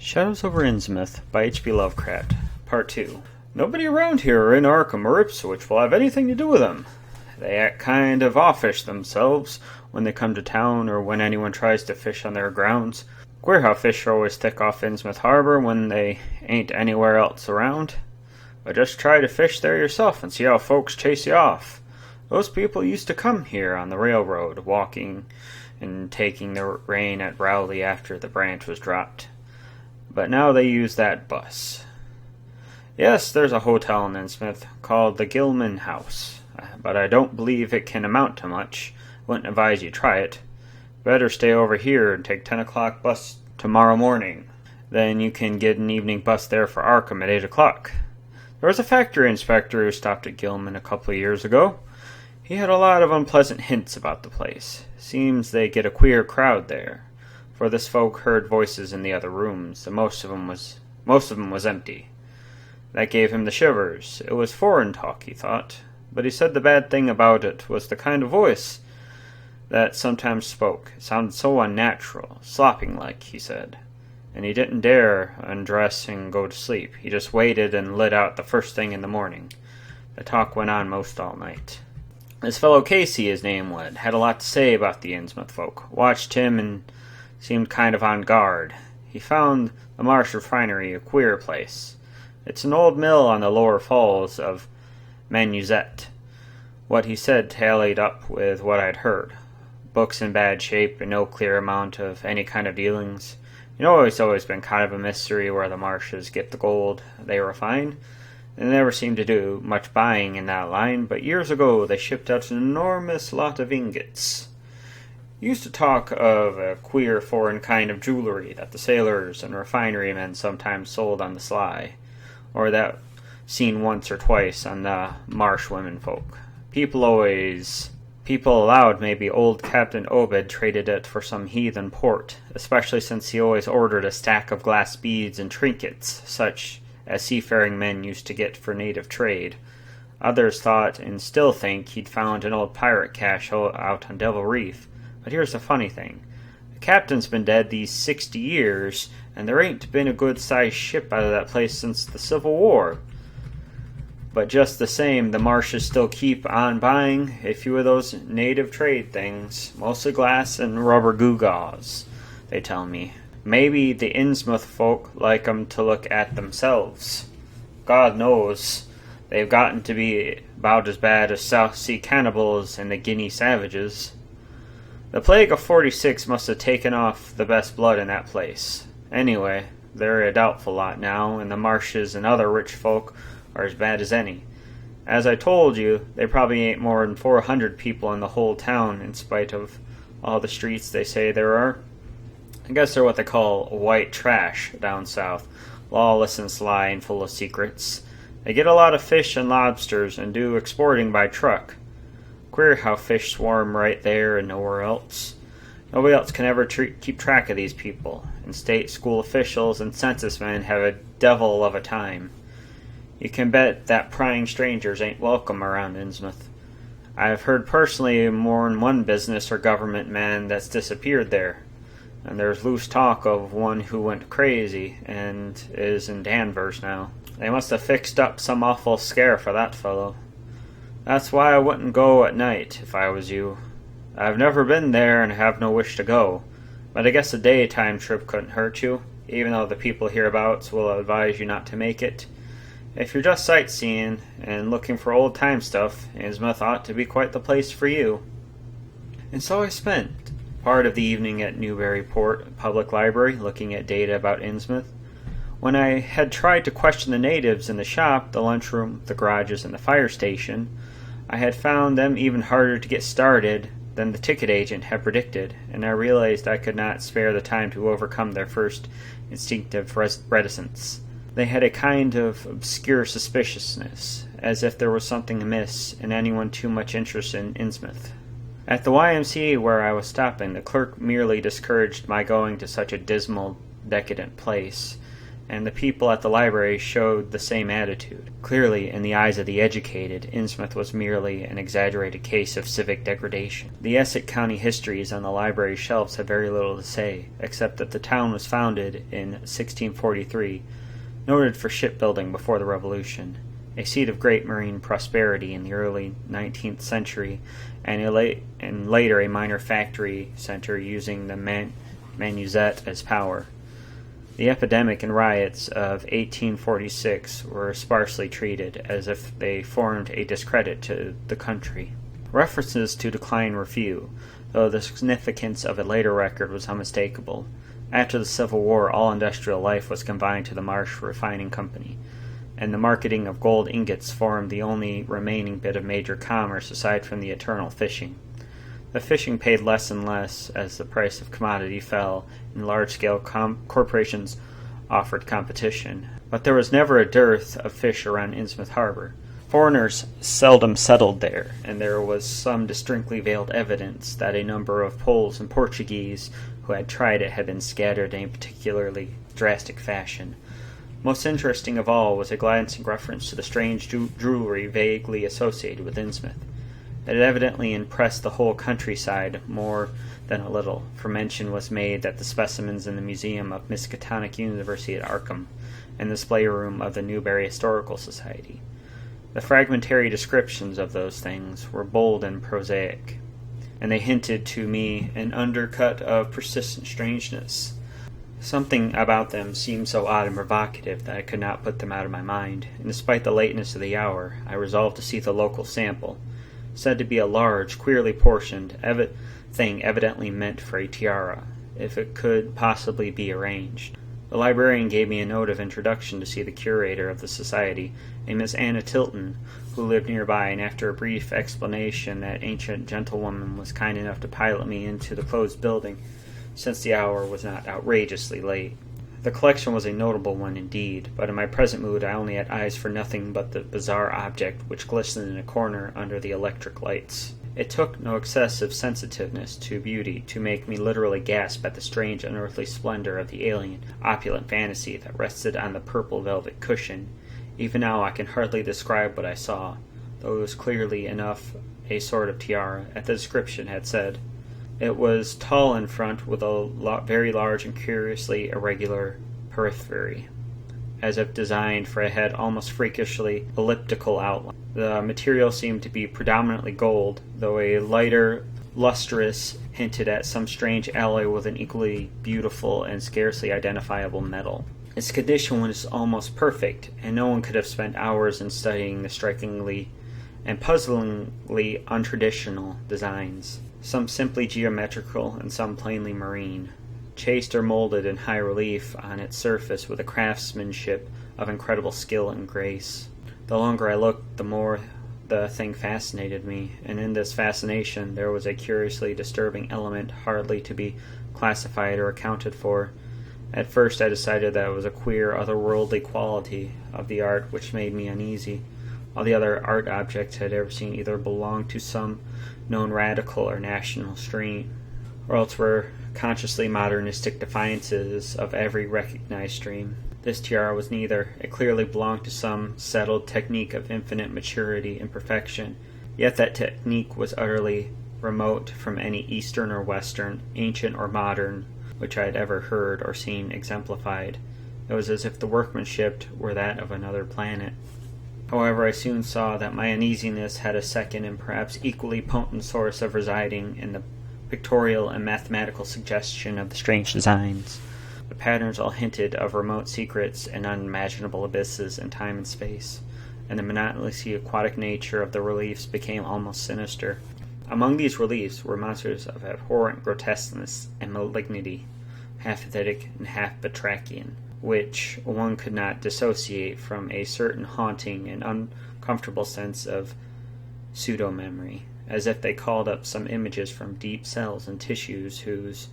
Shadows over Innsmouth by H.P Lovecraft, Part 2. Nobody around here in Arkham or Ipswich will have anything to do with them. They act kind of offish themselves when they come to town or when anyone tries to fish on their grounds. Queer how fish are always thick off Innsmouth Harbor when they ain't anywhere else around. But just try to fish there yourself and see how folks chase you off. Those people used to come here on the railroad, walking and taking their rain at Rowley after the branch was dropped. But now they use that bus. Yes, there's a hotel in Innsmouth called the Gilman House, but I don't believe it can amount to much. Wouldn't advise you try it. Better stay over here and take 10 o'clock bus tomorrow morning. Then you can get an evening bus there for Arkham at 8 o'clock. There was a factory inspector who stopped at Gilman a couple of years ago. He had a lot of unpleasant hints about the place. Seems they get a queer crowd there. For this folk heard voices in the other rooms, and most of them was empty. That gave him the shivers. It was foreign talk, he thought, but he said the bad thing about it was the kind of voice that sometimes spoke. It sounded so unnatural, slopping-like, he said, and he didn't dare undress and go to sleep. He just waited and lit out the first thing in the morning. The talk went on most all night. This fellow Casey, his name was, had a lot to say about the Innsmouth folk. Watched him and seemed kind of on guard. He found the Marsh Refinery a queer place. It's an old mill on the lower falls of Manuzette. What he said tallied up with what I'd heard. Books in bad shape and no clear amount of any kind of dealings. You know, it's always been kind of a mystery where the Marshes get the gold they refine. They never seemed to do much buying in that line, but years ago they shipped out an enormous lot of ingots. Used to talk of a queer foreign kind of jewelry that the sailors and refinery men sometimes sold on the sly, or that seen once or twice on the marsh women folk. People allowed maybe old Captain Obed traded it for some heathen port, especially since he always ordered a stack of glass beads and trinkets, such as seafaring men used to get for native trade. Others thought, and still think, he'd found an old pirate cache out on Devil Reef. But here's the funny thing. The captain's been dead these 60 years, and there ain't been a good-sized ship out of that place since the Civil War. But just the same, the Marshes still keep on buying a few of those native trade things, mostly glass and rubber gewgaws, they tell me. Maybe the Innsmouth folk like 'em to look at themselves. God knows, they've gotten to be about as bad as South Sea cannibals and the Guinea savages. The plague of 46 must have taken off the best blood in that place. Anyway, they're a doubtful lot now, and the Marshes and other rich folk are as bad as any. As I told you, they probably ain't more than 400 people in the whole town, in spite of all the streets they say there are. I guess they're what they call white trash down south, lawless and sly and full of secrets. They get a lot of fish and lobsters and do exporting by truck. Queer how fish swarm right there and nowhere else. Nobody else can ever keep track of these people, and state school officials and census men have a devil of a time. You can bet that prying strangers ain't welcome around Innsmouth. I've heard personally more than one business or government man that's disappeared there, and there's loose talk of one who went crazy and is in Danvers now. They must have fixed up some awful scare for that fellow. That's why I wouldn't go at night, if I was you. I've never been there and have no wish to go, but I guess a daytime trip couldn't hurt you, even though the people hereabouts will advise you not to make it. If you're just sightseeing and looking for old-time stuff, Innsmouth ought to be quite the place for you. And so I spent part of the evening at Newburyport Public Library looking at data about Innsmouth. When I had tried to question the natives in the shop, the lunchroom, the garages, and the fire station, I had found them even harder to get started than the ticket agent had predicted, and I realized I could not spare the time to overcome their first instinctive reticence. They had a kind of obscure suspiciousness, as if there was something amiss in anyone too much interested in Innsmouth. At the YMCA where I was stopping, the clerk merely discouraged my going to such a dismal, decadent place, and the people at the library showed the same attitude. Clearly, in the eyes of the educated, Innsmouth was merely an exaggerated case of civic degradation. The Essex County histories on the library shelves have very little to say, except that the town was founded in 1643, noted for shipbuilding before the Revolution, a seat of great marine prosperity in the early 19th century, and later a minor factory center using the Manusette as power. The epidemic and riots of 1846 were sparsely treated, as if they formed a discredit to the country. References to decline were few, though the significance of a later record was unmistakable. After the Civil War, all industrial life was confined to the Marsh Refining Company, and the marketing of gold ingots formed the only remaining bit of major commerce aside from the eternal fishing. The fishing paid less and less as the price of commodity fell and large-scale corporations offered competition, but there was never a dearth of fish around Innsmouth harbor. Foreigners seldom settled there, and there was some distinctly veiled evidence that a number of Poles and Portuguese who had tried it had been scattered in a particularly drastic fashion. Most interesting of all was a glancing reference to the strange jewelry vaguely associated with Innsmouth. It had evidently impressed the whole countryside more than a little, for mention was made that the specimens in the museum of Miskatonic University at Arkham and the display room of the Newbury Historical Society. The fragmentary descriptions of those things were bold and prosaic, and they hinted to me an undercut of persistent strangeness. Something about them seemed so odd and provocative that I could not put them out of my mind, and despite the lateness of the hour, I resolved to see the local sample, said to be a large, queerly portioned thing evidently meant for a tiara, if it could possibly be arranged. The librarian gave me a note of introduction to see the curator of the society, a Miss Anna Tilton, who lived nearby, and after a brief explanation that ancient gentlewoman was kind enough to pilot me into the closed building, since the hour was not outrageously late. The collection was a notable one indeed, but in my present mood I only had eyes for nothing but the bizarre object which glistened in a corner under the electric lights. It took no excessive sensitiveness to beauty to make me literally gasp at the strange unearthly splendor of the alien, opulent fantasy that rested on the purple velvet cushion. Even now I can hardly describe what I saw, though it was clearly enough a sort of tiara, as the description had said. It was tall in front, with a very large and curiously irregular periphery, as if designed for a head almost freakishly elliptical outline. The material seemed to be predominantly gold, though a lighter lustrous hinted at some strange alloy with an equally beautiful and scarcely identifiable metal. Its condition was almost perfect, and no one could have spent hours in studying the strikingly and puzzlingly untraditional designs, some simply geometrical and some plainly marine, chased or molded in high relief on its surface with a craftsmanship of incredible skill and grace. The longer I looked, the more the thing fascinated me, and in this fascination there was a curiously disturbing element hardly to be classified or accounted for. At first I decided that it was a queer, otherworldly quality of the art which made me uneasy. All the other art objects I had ever seen either belonged to some known radical or national stream, or else were consciously modernistic defiances of every recognized stream. This tiara was neither. It clearly belonged to some settled technique of infinite maturity and perfection, yet that technique was utterly remote from any Eastern or Western, ancient or modern, which I had ever heard or seen exemplified. It was as if the workmanship were that of another planet. However, I soon saw that my uneasiness had a second and perhaps equally potent source of residing in the pictorial and mathematical suggestion of the strange designs. The patterns all hinted of remote secrets and unimaginable abysses in time and space, and the monotonously aquatic nature of the reliefs became almost sinister. Among these reliefs were monsters of abhorrent grotesqueness and malignity, half pathetic and half batrachian, which one could not dissociate from a certain haunting and uncomfortable sense of pseudo-memory, as if they called up some images from deep cells and tissues whose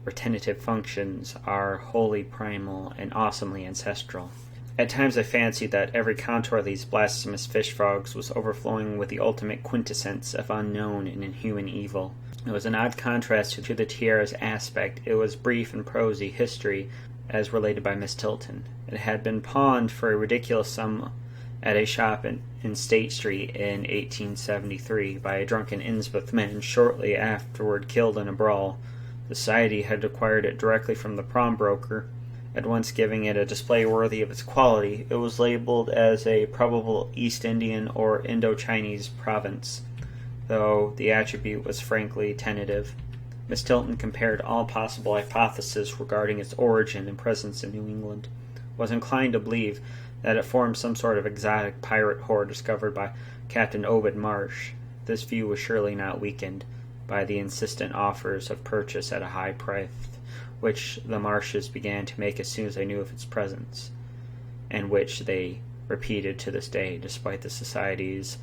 retentive functions are wholly primal and awesomely ancestral. At times I fancied that every contour of these blasphemous fish-frogs was overflowing with the ultimate quintessence of unknown and inhuman evil. It was an odd contrast to the tiara's aspect. It was brief and prosy history, as related by Miss Tilton. It had been pawned for a ridiculous sum at a shop in State Street in 1873 by a drunken Innsmouth man, shortly afterward killed in a brawl. The society had acquired it directly from the pawnbroker, at once giving it a display worthy of its quality. It was labeled as a probable East Indian or Indo-Chinese province, though the attribute was frankly tentative. Miss Tilton compared all possible hypotheses regarding its origin and presence in New England, was inclined to believe that it formed some sort of exotic pirate horde discovered by Captain Obed Marsh. This view was surely not weakened by the insistent offers of purchase at a high price, which the Marshes began to make as soon as they knew of its presence, and which they repeated to this day, despite the Society's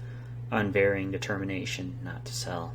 unvarying determination not to sell.